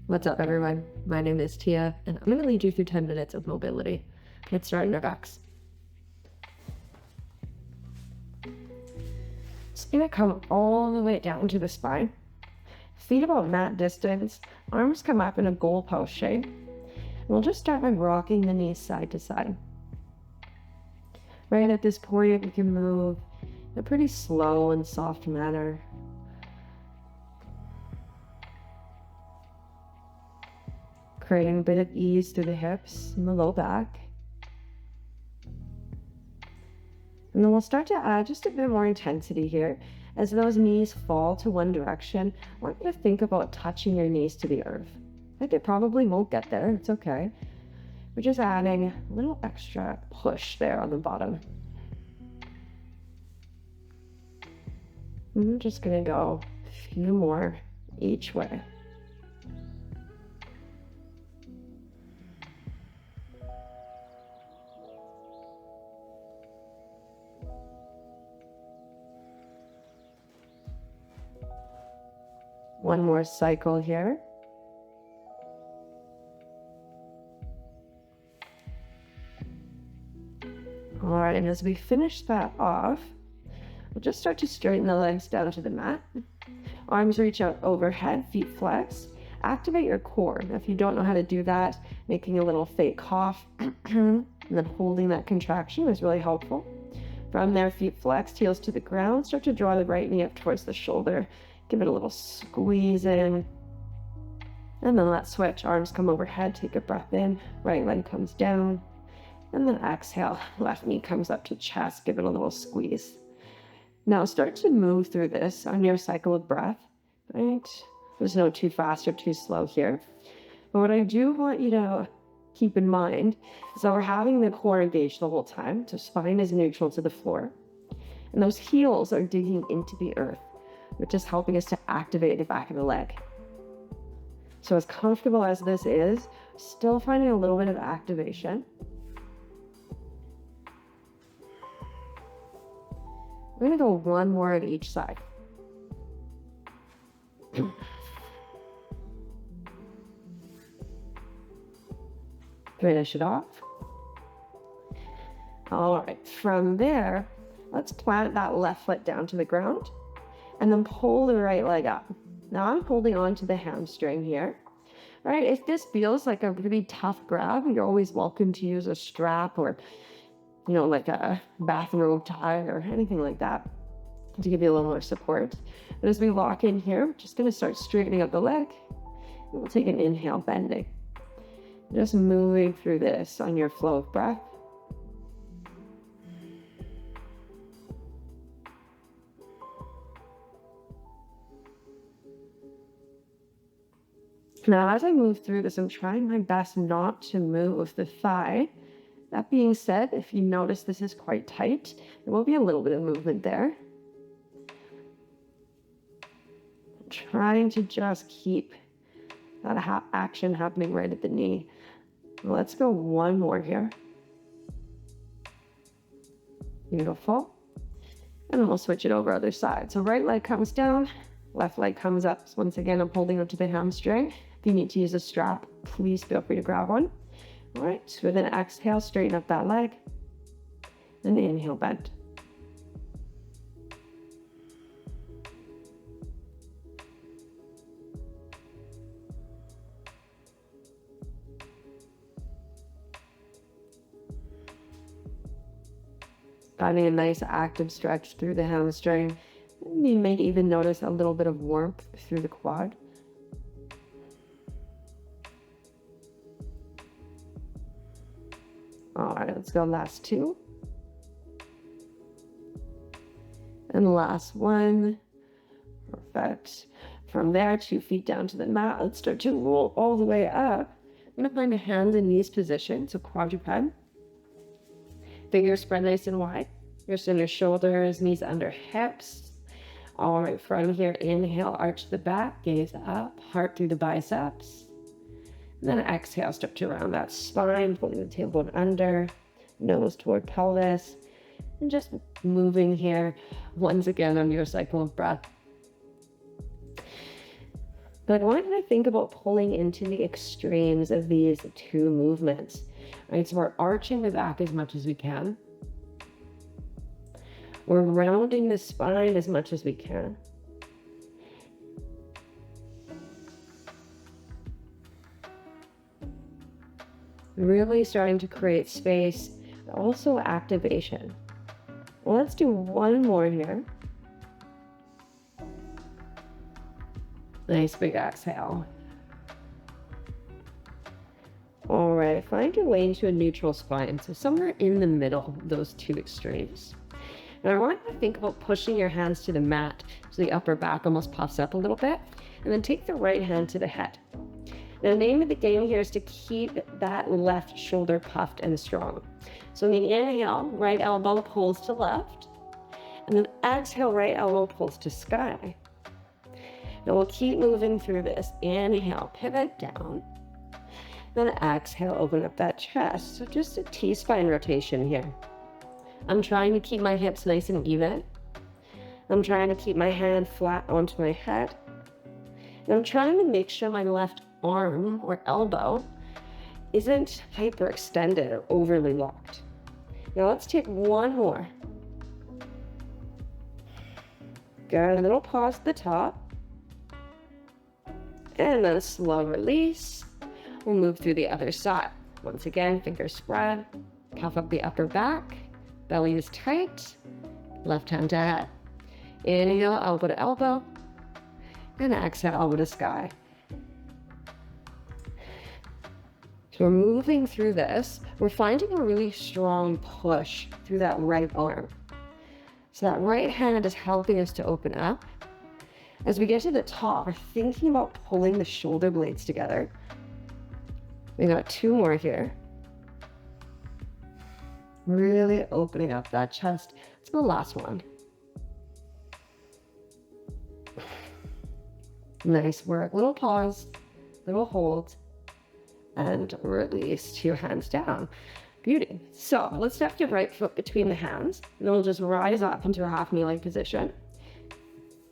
What's up, everyone? My name is Tia, and I'm going to lead you through 10 minutes of mobility. Let's start in our backs. Just going to come all the way down to the spine. Feet about mat distance, arms come up in a goalpost shape. We'll just start by rocking the knees side to side. Right at this point, we can move in a pretty slow and soft manner. Creating a bit of ease through the hips and the low back. And then we'll start to add just a bit more intensity here. As those knees fall to one direction, I want you to think about touching your knees to the earth. Like they probably won't get there, it's okay. We're just adding a little extra push there on the bottom. I'm just gonna go a few more each way. One more cycle here. All right, and as we finish that off, we'll just start to straighten the legs down to the mat. Arms reach out overhead, feet flex. Activate your core. If you don't know how to do that, making a little fake cough and then holding that contraction is really helpful. From there, feet flexed, heels to the ground. Start to draw the right knee up towards the shoulder. Give it a little squeeze in. And then let's switch. Arms come overhead, take a breath in. Right leg comes down. And then exhale. Left knee comes up to chest. Give it a little squeeze. Now start to move through this on your cycle of breath. Right? There's no too fast or too slow here. But what I do want you to keep in mind is that we're having the core engaged the whole time. So spine is neutral to the floor. And those heels are digging into the earth, which is helping us to activate the back of the leg. So as comfortable as this is, still finding a little bit of activation. We're gonna go one more on each side. Finish it off. All right, from there, let's plant that left foot down to the ground and then pull the right leg up. Now I'm holding on to the hamstring here. All right, if this feels like a really tough grab, you're always welcome to use a strap or, like a bathrobe tie or anything like that to give you a little more support. But as we lock in here, we're just gonna start straightening up the leg. We'll take an inhale, bending. Just moving through this on your flow of breath. Now, as I move through this, I'm trying my best not to move the thigh. That being said, if you notice this is quite tight, there will be a little bit of movement there. I'm trying to just keep that action happening right at the knee. Let's go one more here. Beautiful. And then we'll switch it over other side. So right leg comes down, left leg comes up. So once again, I'm holding onto the hamstring. If you need to use a strap, please feel free to grab one. All right, so with an exhale, straighten up that leg. And inhale, bend. Finding a nice active stretch through the hamstring. You may even notice a little bit of warmth through the quad. All right, let's go last two. And the last one. Perfect. From there, 2 feet down to the mat. Let's start to roll all the way up. I'm gonna find a hands and knees position, so quadruped. Fingers spread nice and wide. Wrists under shoulders, knees under hips. All right, from here, inhale, arch the back, gaze up, heart through the biceps. And then exhale, start to round that spine, pulling the tailbone under, nose toward pelvis. And just moving here once again on your cycle of breath. But I want you to think about pulling into the extremes of these two movements. Right, so we're arching the back as much as we can. We're rounding the spine as much as we can. Really starting to create space, but also activation. Well, let's do one more here. Nice big exhale. All right, find your way into a neutral spine. So somewhere in the middle of those two extremes. And I want you to think about pushing your hands to the mat so the upper back almost puffs up a little bit. And then take the right hand to the head. Now, the name of the game here is to keep that left shoulder puffed and strong. So in the inhale, right elbow pulls to left. And then exhale, right elbow pulls to sky. Now we'll keep moving through this. Inhale, pivot down. Then exhale, open up that chest. So just a T-spine rotation here. I'm trying to keep my hips nice and even. I'm trying to keep my hand flat onto my head. And I'm trying to make sure my left arm or elbow isn't hyperextended or overly locked. Now let's take one more. Got a little pause at the top. And then a slow release. We'll move through the other side. Once again, fingers spread, puff up the upper back, belly is tight, left hand to head. Inhale, elbow to elbow, and exhale, elbow to sky. So we're moving through this. We're finding a really strong push through that right arm. So that right hand is helping us to open up. As we get to the top, we're thinking about pulling the shoulder blades together. We got two more here. Really opening up that chest. Let's go last one. Nice work. Little pause, little hold, and release to your hands down. Beauty. So let's step your right foot between the hands, and then we'll just rise up into a half kneeling position.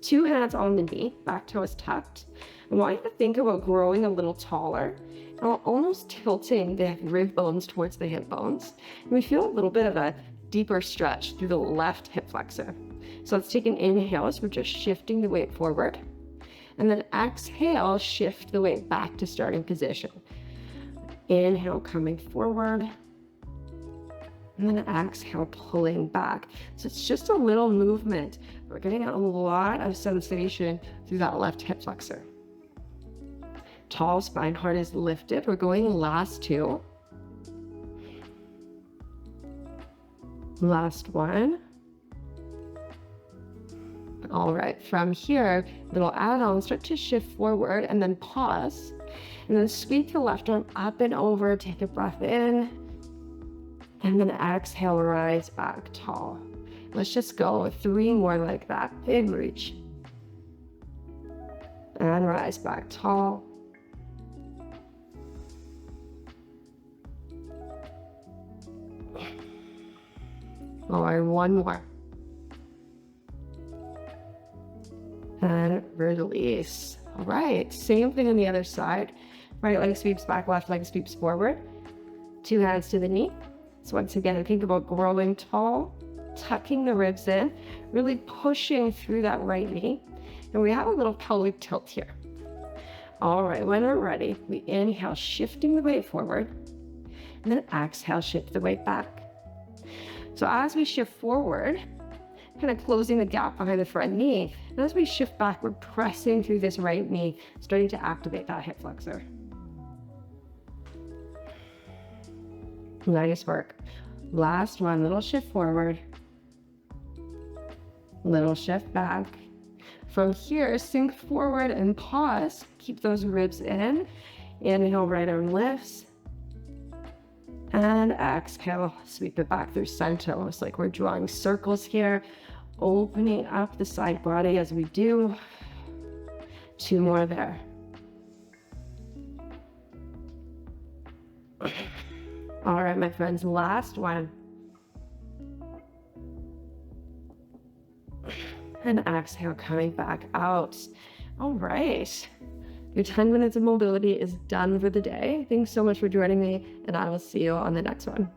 Two hands on the knee, back toes tucked. I want you to think about growing a little taller, and almost tilting the rib bones towards the hip bones. And we feel a little bit of a deeper stretch through the left hip flexor. So let's take an inhale as we're just shifting the weight forward. And then exhale, shift the weight back to starting position. Inhale, coming forward. And then exhale, pulling back. So it's just a little movement. We're getting a lot of sensation through that left hip flexor. Tall spine, heart is lifted. We're going last two. Last one. All right, from here, little add-on, start to shift forward and then pause. And then sweep the left arm up and over, take a breath in. And then exhale, rise back tall. Let's just go with three more like that. Big reach. And rise back tall. All right, one more. And release. All right, same thing on the other side. Right leg sweeps back, left leg sweeps forward. Two hands to the knee. So once again, think about growing tall, tucking the ribs in, really pushing through that right knee. And we have a little pelvic tilt here. All right, when we're ready, we inhale, shifting the weight forward, and then exhale, shift the weight back. So as we shift forward, kind of closing the gap behind the front knee, and as we shift back, we're pressing through this right knee, starting to activate that hip flexor. Nice work. Last one, little shift forward, little shift back. From here, sink forward and pause. Keep those ribs in. Inhale, right arm lifts. And exhale, sweep it back through center, almost like we're drawing circles here. Opening up the side body as we do. Two more there. All right, my friends, last one. And exhale, coming back out. All right. Your 10 minutes of mobility is done for the day. Thanks so much for joining me, and I will see you on the next one.